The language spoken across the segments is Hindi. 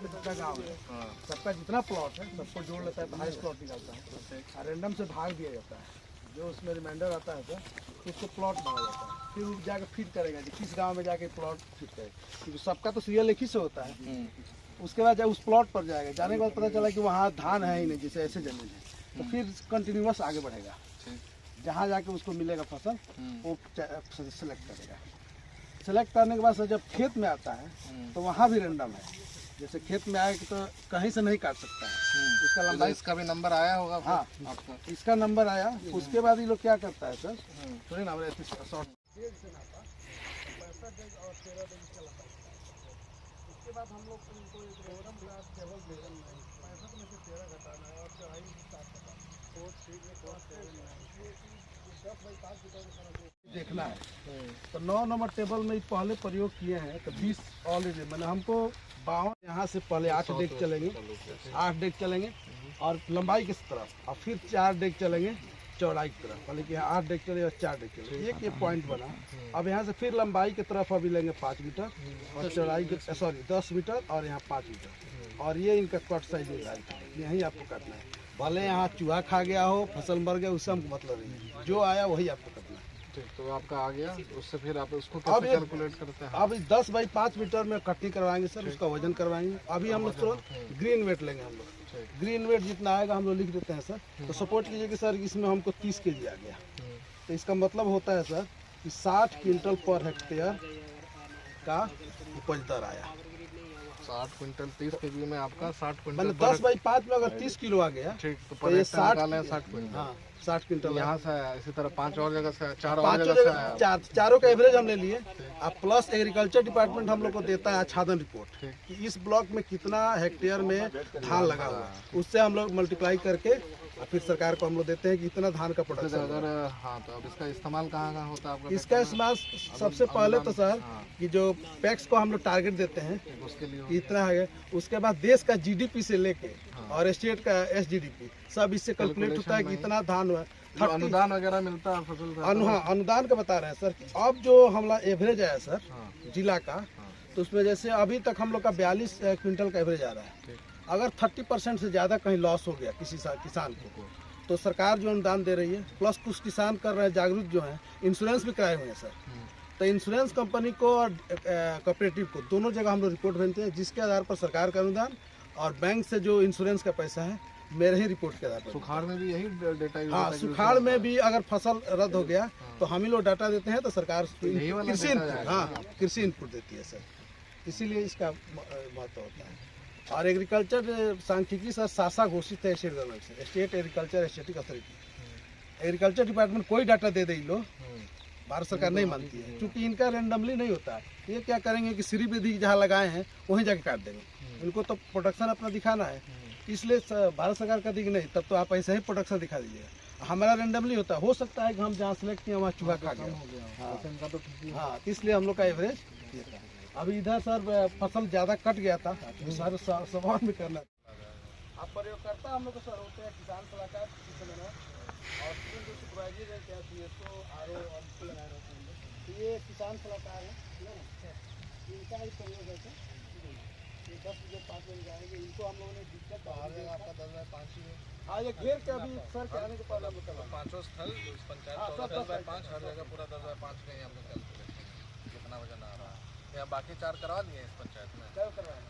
जितना गाँव है सबका जितना प्लॉट है सबको जोड़ लेता है तो हाईएस्ट प्लॉट निकालता है और रेंडम से भाग दिया जाता है। जो उसमें रिमाइंडर आता है सर उसको प्लॉट मारा जाता है, फिर वो जाकर फिट करेगा कि किस गांव में जाके प्लॉट फिट करेगा, क्योंकि सबका तो सीरियल एक ही से होता है। उसके बाद जब उस प्लॉट पर जाएगा, जाने के बाद पता चला कि वहाँ धान है ही नहीं, जैसे ऐसे जमीन है, तो फिर कंटिन्यूअस आगे बढ़ेगा, जहाँ जाके उसको मिलेगा फसल वो सेलेक्ट करेगा। सेलेक्ट करने के बाद सर जब खेत में आता है तो वहाँ भी रेंडम है, जैसे खेत में आए तो कहीं से नहीं काट सकता है, इसका लंबाई, इसका भी नंबर आया होगा। हाँ आपका इसका नंबर आया। उसके बाद ये लोग क्या करता है सर, थोड़ी ना शॉर्ट उसके बाद हम लोग इनको एक रेंडम टेबल भेजन में 65 में से 13 घटाना है और चढ़ाई 7 देखना है। तो 9 नंबर टेबल में पहले प्रयोग किए हैं तो 20 ऑलरेडी मैंने हमको 52 यहाँ से पहले 8 डेक चलेंगे, 8 डेक चलेंगे और लंबाई की तरफ, और फिर 4 डेक चलेंगे चौड़ाई की तरफ, पहले कि 8 डेक चले और 4 डेक चले, एक ये पॉइंट बना। अब यहाँ से फिर लंबाई की तरफ अभी लेंगे 5 मीटर और चौड़ाई के 10 मीटर और यहाँ 5 मीटर, और ये इनका कट साइज निर्धारित यहीं आपको काटना है। भले यहाँ चूहा खा गया हो, फसल मर गया, उससे हमको मतलब नहीं है, जो आया वही आपको करना है। तो आपका आ गया, उससे फिर आप उसको कैसे कैलकुलेट करते हैं? अब 10 बाई 5 मीटर में कटिंग करवाएंगे सर, उसका वजन करवाएंगे। अभी हम लोग तुरंत ग्रीन वेट लेंगे, हम लोग ग्रीन वेट जितना आएगा हम लोग लिख देते हैं सर। तो सपोर्ट कीजिए कि सर इसमें हमको 30 kg आ गया, तो इसका मतलब होता है सर कि 60 क्विंटल पर हेक्टेयर का उपज दर आया। 60 क्विंटल 30 kg में आपका 60 क्विंटल, मतलब 10 बाई 5 में अगर 30 किलो आ गया तो ये 60 क्विंटल। हाँ 60 क्विंटल यहाँ से इसी तरह 5 और जगह से, 4 और पाँचों जगह से, चारों का एवरेज हम ले लिए। अब प्लस एग्रीकल्चर डिपार्टमेंट हम लोग को देता है आच्छादन रिपोर्ट कि इस ब्लॉक में कितना हेक्टेयर में धान लगा हुआ है, उससे हम लोग मल्टीप्लाई करके और फिर सरकार को हम लोग देते हैं कि इतना धान का प्रोडक्शन। अगर हाँ तो अब इसका इस्तेमाल कहाँ होता है आपका? इसका इस्तेमाल सबसे पहले तो सर कि जो पैक्स को हम लोग टारगेट देते हैं उसके लिए कि इतना है, उसके बाद देश का जीडीपी से लेके और स्टेट का एसजीडीपी सब इससे कैलकुलेट होता है कि इतना धान हुआ। अनुदान वगैरह मिलता है फसल अनुदान का बता रहे हैं सर। अब जो हमारा एवरेज आया सर जिला का, तो उसमें जैसे अभी तक हम लोग का 42 क्विंटल का एवरेज आ रहा है। अगर 30% से ज़्यादा कहीं लॉस हो गया किसी किसान को, तो सरकार जो अनुदान दे रही है, प्लस कुछ किसान कर रहे हैं जागरूक जो हैं, इंश्योरेंस भी कराए हुए हैं सर। तो इंश्योरेंस कंपनी को और कोऑपरेटिव को दोनों जगह हम लोग रिपोर्ट भेजते हैं, जिसके आधार पर सरकार का अनुदान और बैंक से जो इंश्योरेंस का पैसा है मेरे ही रिपोर्ट के आधार पर। सुखाड़ में भी यही डेटा? हाँ सुखाड़ में भी अगर फसल रद्द हो गया तो हम ही लोग डाटा देते हैं, तो सरकार कृषि इनपुट, हाँ कृषि इनपुट देती है सर, इसीलिए इसका महत्व होता है। और एग्रीकल्चर सांख्यिकी सर सासा घोषित है स्टेट गवर्नमेंट से, state agriculture static authority. Agriculture department कोई डाटा दे दे लो, भारत सरकार नहीं मानती है, क्योंकि इनका रैंडमली नहीं होता है। ये क्या करेंगे कि श्री विधि जहाँ लगाए हैं वहीं जाके काट देंगे, इनको तो प्रोडक्शन अपना दिखाना है, इसलिए भारत सरकार का दी नहीं, तब तो आप ऐसे ही प्रोडक्शन दिखा दीजिएगा। हमारा रैंडमली होता है, हो सकता है कि हम जहाँ सेलेक्ट किए वहाँ चूहा खा गया, हाँ इसलिए हम लोग का एवरेज ये था। अभी इधर सर फसल ज़्यादा कट गया था, तो सर सवाल में करना आप प्रयोगकर्ता हम लोग को सर होते हैं किसान सलाहकार और जो सुपरवाइजर है क्या CSO RO और इसको लगाए रहते हैं। तो ये किसान सलाहकार है, इनका ही प्रयोग है सर। ये 10 जो 5 बजे जाएंगे, इनको हम लोगों ने दिक्कत आपका 10 बाय 5 ही है। हाँ ये घेर के अभी सर के आने के पहले हम लोग 5 स्थल पंचायत 10 बाय 5 हर जगह पूरा 10 बाय 5 में हम लोग कैलकुलेट कितना वजन आ रहा है। या बाकी 4 करवा दिए इस पंचायत में? क्या करवाए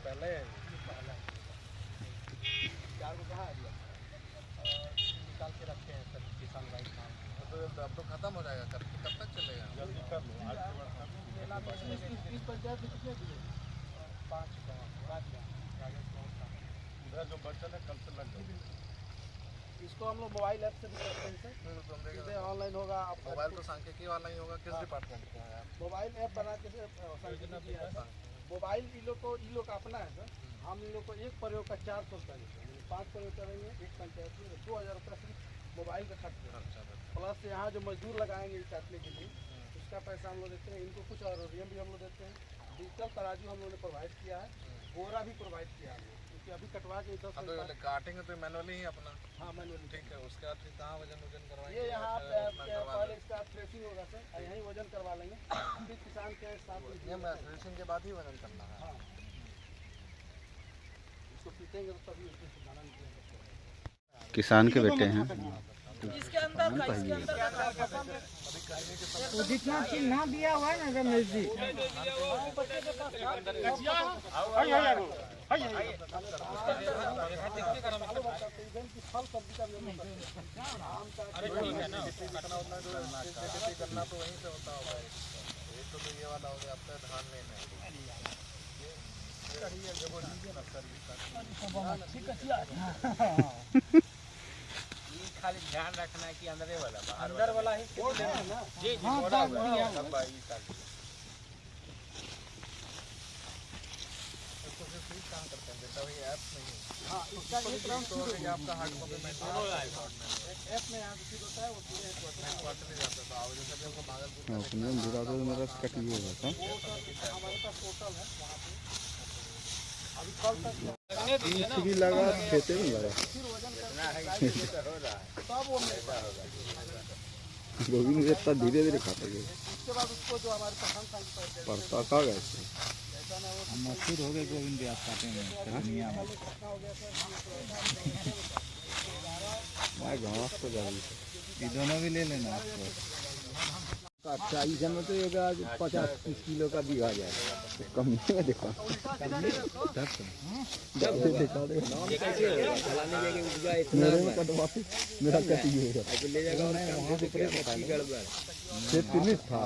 पहले 4 को कहाँ दिया निकाल के रखे हैं सर किसान भाई काम। तो अब तो खत्म हो जाएगा, कब तक चलेगा? जल्दी कर लो। पंचायत में कितने दिए? 5 उधर जो बच्चा है कल से लग जाएगा। इसको हम लोग मोबाइल ऐप से भी करते हैं सर, ऑनलाइन होगा। मोबाइल तो सांख्यिकी ऑनलाइन होगा। किस डिपार्टमेंट का है? मोबाइल ऐप बना के मोबाइल ई लोग अपना है सर। हम इन लोग को एक प्रयोग का 400 रुपया देते हैं, 5 प्रयोग करेंगे एक पंचायत में 2000 रुपया सिर्फ मोबाइल का खर्च, प्लस यहाँ जो मजदूर लगाएंगे काटने के लिए उसका पैसा हम लोग देते हैं। इनको कुछ और भी हम लोग देते हैं। डिजिटल तराजू हम लोगों ने प्रोवाइड किया है, बोरा भी प्रोवाइड किया है। कि अभी कटवा के 10 अब वाले काटेंगे तो मैनुअली ही अपना। हाँ मैनुअली। ठीक है, उसके बाद फिर कहाँ वजन करवाएंगे? ये यहाँ पे पहले इसका थ्रेसिंग होगा सर, यहीं वजन करवा लेंगे, फिर किसान के साथ ये थ्रेसिंग के बाद ही वजन करना है। हाँ इसको पीटेंगे तो तभी उसमें से दाना निकलेगा। किसान के बेटे हैं। इसके अंदर का वो जितना चीज ना दिया हुआ है ना रमेश जी, करना तो वहीं से होता होगा। एक तो ये वाला हो गया, अब तक धान लेना है। खाली ध्यान रखना है कि अंदर वाला ही ना जी जी हाँ बोला दाग दिया हुआ है। हाँ इसका एक राउंड तो आपका हार्ड कॉपी में ऐप में यहाँ से होता है वो पूरे क्वार्टरली जाता है। तो आज जैसे भी हमको भागलपुर मेरा कटिए हुआ था। हमारे पास पोर्टल है वहाँ पे अभी कल तक लगा खेते में लगा तब वो मिलता होगा। गोविंद इतना धीरे धीरे खाते गए उसके बाद उसको जो हमारे पसंद का पड़ता खा गए मशहूर हो गए गोविंद जी आप काटे में दुनिया में। मैं घास तो जा रही ये दोनों भी ले लेना आपको। अच्छा इस समय तो ये आज 50-30 किलो का दिखा जाएगा तो कम नहीं है। देखो मेरा कटिए फिनिश था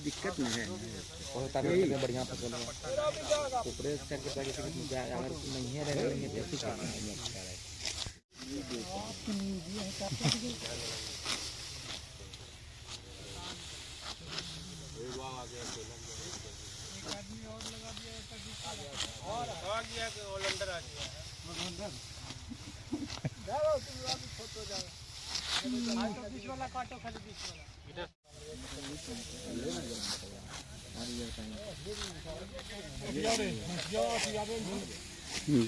दिक्कत नहीं है। बढ़िया फसल अगर नहीं है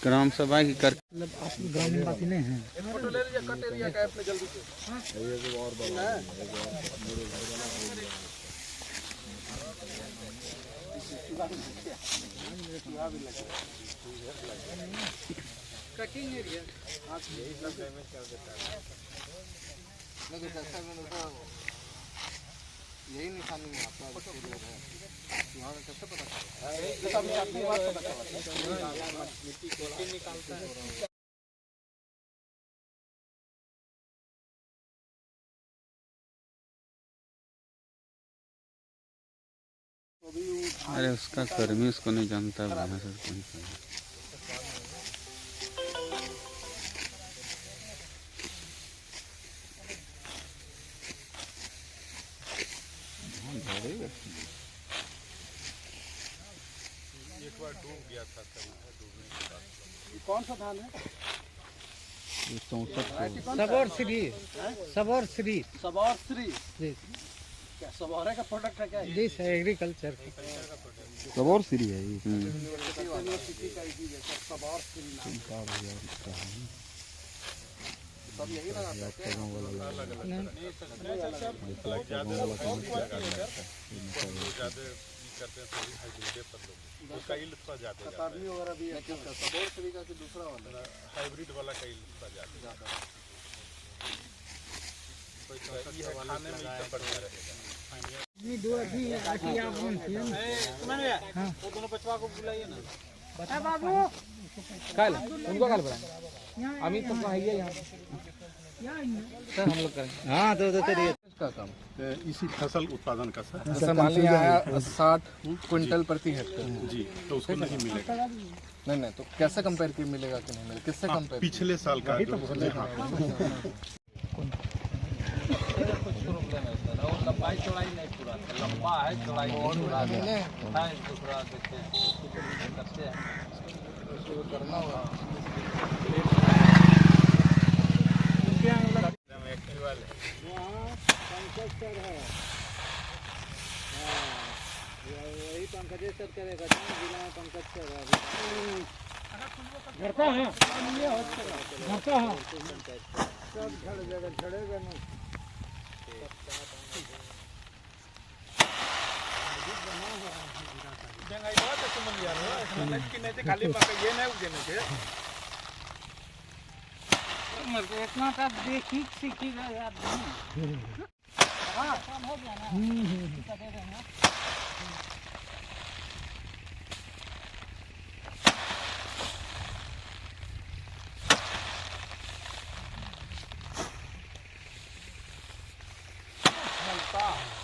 ग्राम सभा की कर आप ग्रामीण बात नहीं है। फोटो ले लीजिए कट एरिया का ऐप में जल्दी से। कटिंग एरिया यही सब डैमेज कर देता है। लेकिन जैसा मैंने देखा यही निशानी है आपका यहाँ का कैसे पता चला? मिट्टी निकालता है। अरे उसका कर्मी उसको नहीं जानता वहाँ से कहीं एक बार डूब गया था डूबने के बाद। कौन सा धान है? 64 सबौर श्री सबौर श्री सबौर श्री जी क्या सबौरे का प्रोडक्ट है क्या? जी सर एग्रीकल्चर सबौर सीरी है ये। यूनिवर्सिटी का ही है सबौर श्री नाम। सब यही लगाता है कतरनी वगैरह भी है। सबौर श्री का कि दूसरा वाला हाइब्रिड वाला का ज़्यादा खाने में बढ़िया रहेगा। नहीं दो अभी आटी आप हाँ वो दोनों बचवा को बुलाइए ना। बता बाबू कल उनको कल बुलाएंगे। अमित तो है यहाँ सर हम लोग करेंगे। हाँ तो चलिए का काम इसी फसल उत्पादन का सर। जैसे मान लिया आया 60 क्विंटल प्रति हेक्टेयर जी, तो उसको नहीं मिलेगा। नहीं तो कैसे कंपेरेटिव मिलेगा कि नहीं मिलेगा? किससे कंपेयर? पिछले साल का जो लंबाई चौड़ाई नहीं पूरा लंबा है चौड़ाई पूरा है दूसरा देखते हैं करते हैं करना होगा। वहाँ संसद सर है। हाँ वही पंकजेश्वर करेगा जिला में पंकज सर करता है करता है सब झड़ जाएगा, झड़ेगा ना। इतना तक देखी सीखी यार हाँ काम हो गया ना चलता है